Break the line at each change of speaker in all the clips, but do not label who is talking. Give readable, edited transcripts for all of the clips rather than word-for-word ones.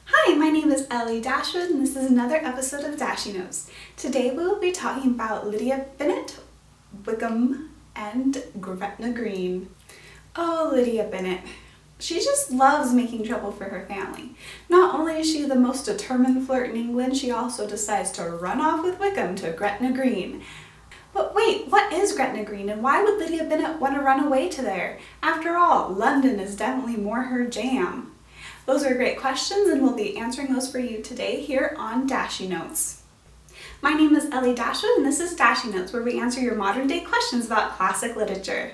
Hi, my name is Ellie Dashwood and this is another episode of Dashy Notes. Today we will be talking about Lydia Bennet, Wickham, and Gretna Green. Oh, Lydia Bennet. She just loves making trouble for her family. Not only is she the most determined flirt in England, she also decides to run off with Wickham to Gretna Green. But wait, what is Gretna Green and why would Lydia Bennet want to run away to there? After all, London is definitely more her jam. Those are great questions and we'll be answering those for you today here on Dashy Notes. My name is Ellie Dashwood and this is Dashy Notes, where we answer your modern day questions about classic literature.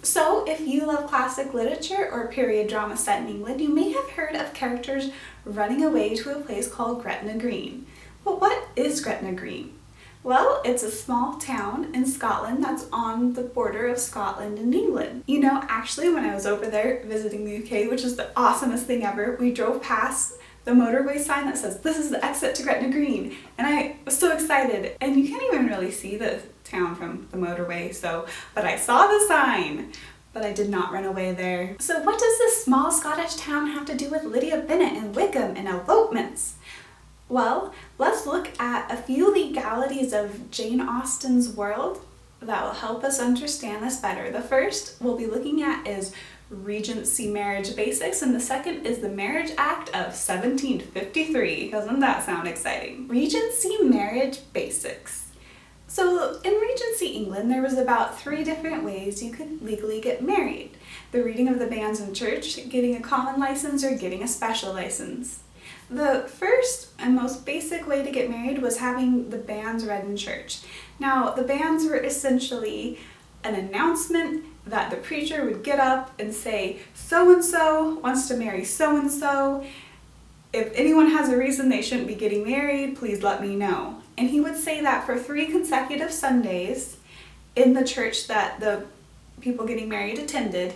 So, if you love classic literature or period drama set in England, you may have heard of characters running away to a place called Gretna Green. But what is Gretna Green? Well, it's a small town in Scotland that's on the border of Scotland and England. You know, actually, when I was over there visiting the UK, which is the awesomest thing ever, we drove past the motorway sign that says, "This is the exit to Gretna Green." And I was so excited. And you can't even really see the town from the motorway, but I saw the sign. But I did not run away there. So what does this small Scottish town have to do with Lydia Bennet and Wickham and elopements? Well, let's look at a few legalities of Jane Austen's world that will help us understand this better. The first we'll be looking at is Regency marriage basics, and the second is the Marriage Act of 1753. Doesn't that sound exciting? Regency marriage basics. So in Regency England, there was about 3 different ways you could legally get married. The reading of the banns in church, getting a common license, or getting a special license. The first and most basic way to get married was having the banns read in church. Now, the banns were essentially an announcement that the preacher would get up and say, "So-and-so wants to marry so-and-so. If anyone has a reason they shouldn't be getting married, please let me know." And he would say that for 3 consecutive Sundays in the church that the people getting married attended.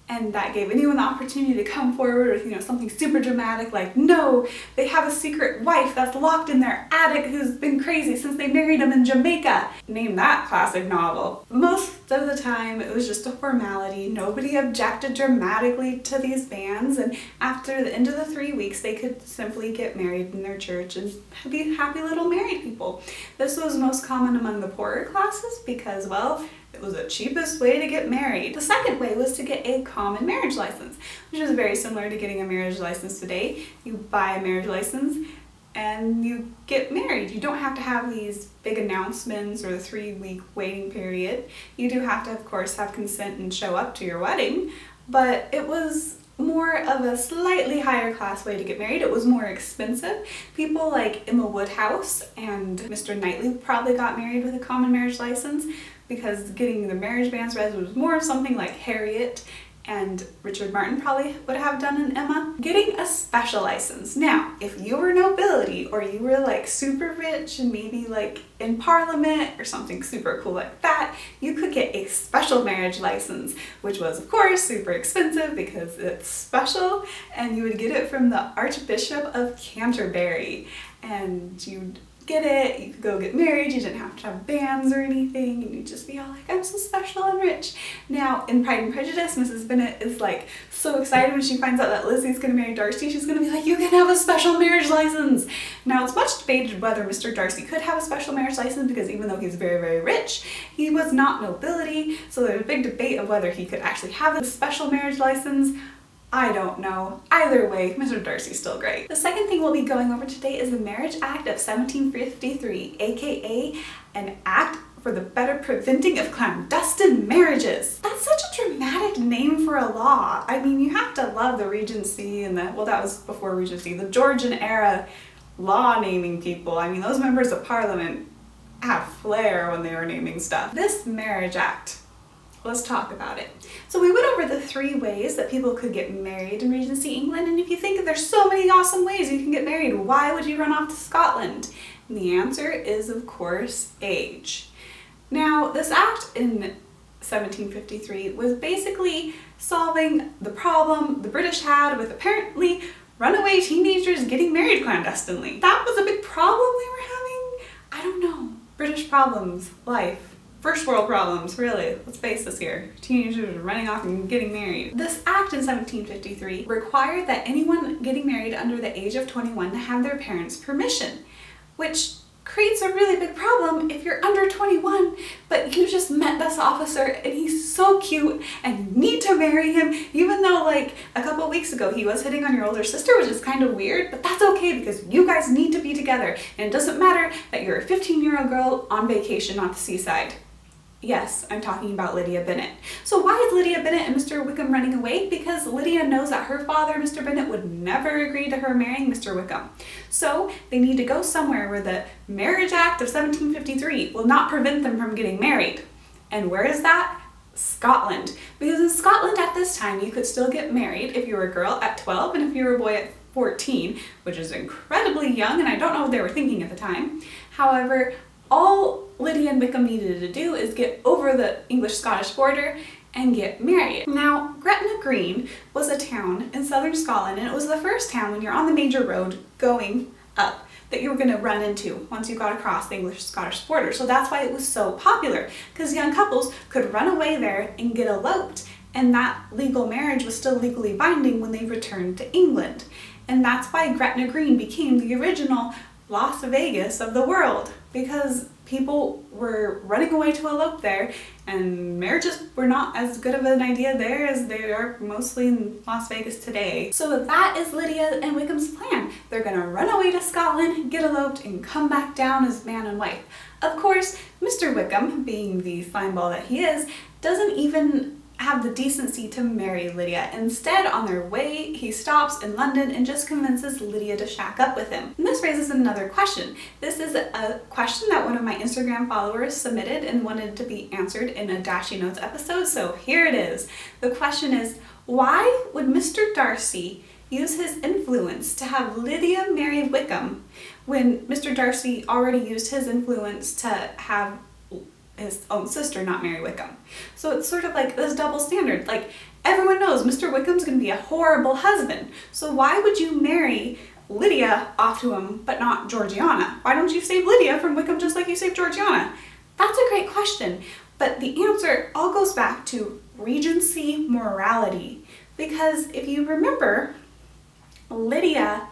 And that gave anyone the opportunity to come forward with, something super dramatic like, "No, they have a secret wife that's locked in their attic who's been crazy since they married him in Jamaica." Name that classic novel. Most of the time it was just a formality. Nobody objected dramatically to these bans, and after the end of the 3 weeks they could simply get married in their church and be happy little married people. This was most common among the poorer classes because, well, it was the cheapest way to get married. The second way was to get a common marriage license, which is very similar to getting a marriage license today. You buy a marriage license and you get married. You don't have to have these big announcements or the 3-week waiting period. You do have to, of course, have consent and show up to your wedding, but it was more of a slightly higher class way to get married. It was more expensive. People like Emma Woodhouse and Mr. Knightley probably got married with a common marriage license, because getting the marriage banns read was more of something like Harriet and Richard Martin probably would have done in Emma. Getting a special license. Now, if you were nobility or you were like super rich and maybe like in Parliament or something super cool like that, you could get a special marriage license, which was of course super expensive because it's special, and you would get it from the Archbishop of Canterbury, and you'd get it, you could go get married, you didn't have to have bands or anything, and you'd just be all like, "I'm so special and rich." Now, in Pride and Prejudice, Mrs. Bennet is like so excited when she finds out that Lizzie's gonna marry Darcy. She's gonna be like, "You can have a special marriage license." Now, it's much debated whether Mr. Darcy could have a special marriage license, because even though he's very, very rich, he was not nobility, so there's a big debate of whether he could actually have a special marriage license. I don't know. Either way, Mr. Darcy's still great. The second thing we'll be going over today is the Marriage Act of 1753, aka an act for the better preventing of clandestine marriages. That's such a dramatic name for a law. I mean, you have to love the Regency and that was before Regency, the Georgian era law naming people. I mean, those members of Parliament have flair when they were naming stuff. This Marriage Act, let's talk about it. So we went over the 3 ways that people could get married in Regency England, and if you think that there's so many awesome ways you can get married, why would you run off to Scotland? And the answer is, of course, age. Now, this act in 1753 was basically solving the problem the British had with apparently runaway teenagers getting married clandestinely. That was a big problem we were having. I don't know. British problems, life. First world problems, really. Let's face this here. Teenagers are running off and getting married. This act in 1753 required that anyone getting married under the age of 21 to have their parents' permission, which creates a really big problem if you're under 21, but you just met this officer and he's so cute and you need to marry him, even though like a couple weeks ago he was hitting on your older sister, which is kind of weird, but that's okay because you guys need to be together and it doesn't matter that you're a 15-year-old girl on vacation on the seaside. Yes, I'm talking about Lydia Bennet. So why is Lydia Bennet and Mr. Wickham running away? Because Lydia knows that her father, Mr. Bennet, would never agree to her marrying Mr. Wickham. So they need to go somewhere where the Marriage Act of 1753 will not prevent them from getting married. And where is that? Scotland. Because in Scotland at this time, you could still get married if you were a girl at 12 and if you were a boy at 14, which is incredibly young, and I don't know what they were thinking at the time. However, all Lydia and Wickham needed to do is get over the English-Scottish border and get married. Now, Gretna Green was a town in southern Scotland, and it was the first town when you're on the major road going up that you were going to run into once you got across the English-Scottish border. So that's why it was so popular, because young couples could run away there and get eloped, and that legal marriage was still legally binding when they returned to England. And that's why Gretna Green became the original Las Vegas of the world, because people were running away to elope there, and marriages were not as good of an idea there as they are mostly in Las Vegas today. So that is Lydia and Wickham's plan. They're gonna run away to Scotland, get eloped, and come back down as man and wife. Of course, Mr. Wickham, being the slimeball that he is, doesn't even have the decency to marry Lydia. Instead, on their way, he stops in London and just convinces Lydia to shack up with him. And this raises another question. This is a question that one of my Instagram followers submitted and wanted to be answered in a Dashie Notes episode, so here it is. The question is, why would Mr. Darcy use his influence to have Lydia marry Wickham when Mr. Darcy already used his influence to have his own sister not marry Wickham? So it's sort of like this double standard. Like, everyone knows Mr. Wickham's gonna be a horrible husband, so why would you marry Lydia off to him but not Georgiana? Why don't you save Lydia from Wickham just like you saved Georgiana? That's a great question, but the answer all goes back to Regency morality. Because if you remember, Lydia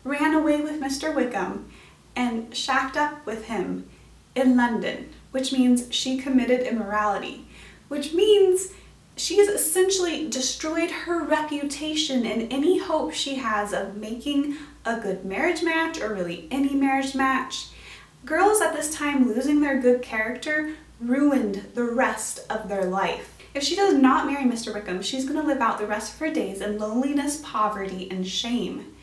ran away with Mr. Wickham and shacked up with him in London, which means she committed immorality, which means she's essentially destroyed her reputation and any hope she has of making a good marriage match, or really any marriage match. Girls at this time losing their good character ruined the rest of their life. If she does not marry Mr. Wickham, she's going to live out the rest of her days in loneliness, poverty, and shame.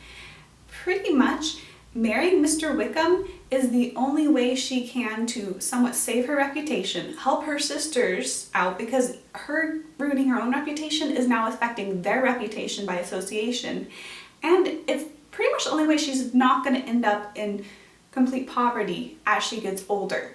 Pretty much, marrying Mr. Wickham is the only way she can to somewhat save her reputation, help her sisters out, because her ruining her own reputation is now affecting their reputation by association. And it's pretty much the only way she's not going to end up in complete poverty as she gets older.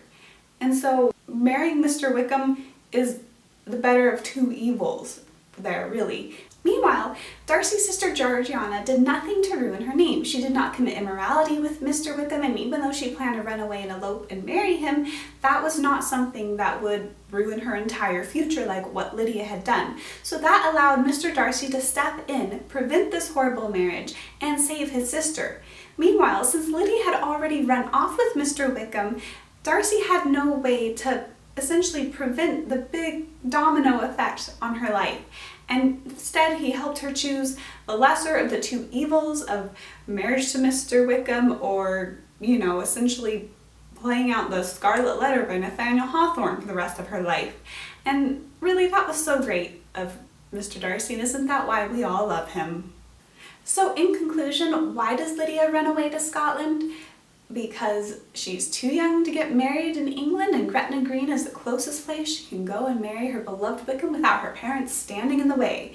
And so marrying Mr. Wickham is the better of two evils there, really. Meanwhile, Darcy's sister Georgiana did nothing to ruin her name. She did not commit immorality with Mr. Wickham, and even though she planned to run away and elope and marry him, that was not something that would ruin her entire future like what Lydia had done. So that allowed Mr. Darcy to step in, prevent this horrible marriage, and save his sister. Meanwhile, since Lydia had already run off with Mr. Wickham, Darcy had no way to essentially prevent the big domino effect on her life. And instead, he helped her choose the lesser of the two evils of marriage to Mr. Wickham, or, you know, essentially playing out the Scarlet Letter by Nathaniel Hawthorne for the rest of her life. And really, that was so great of Mr. Darcy, and isn't that why we all love him? So in conclusion, why does Lydia run away to Scotland? Because she's too young to get married in England, and Gretna Green is the closest place she can go and marry her beloved Wickham without her parents standing in the way.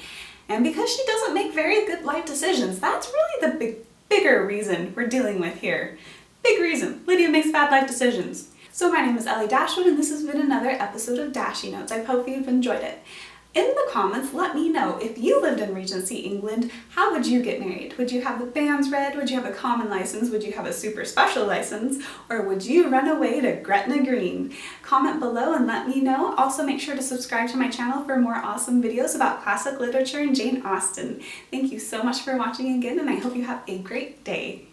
And because she doesn't make very good life decisions. That's really the bigger reason we're dealing with here. Big reason. Lydia makes bad life decisions. So my name is Ellie Dashwood, and this has been another episode of Dashie Notes. I hope you've enjoyed it. In the comments, let me know, if you lived in Regency, England, how would you get married? Would you have the banns read? Would you have a common license? Would you have a super special license? Or would you run away to Gretna Green? Comment below and let me know. Also, make sure to subscribe to my channel for more awesome videos about classic literature and Jane Austen. Thank you so much for watching again, and I hope you have a great day.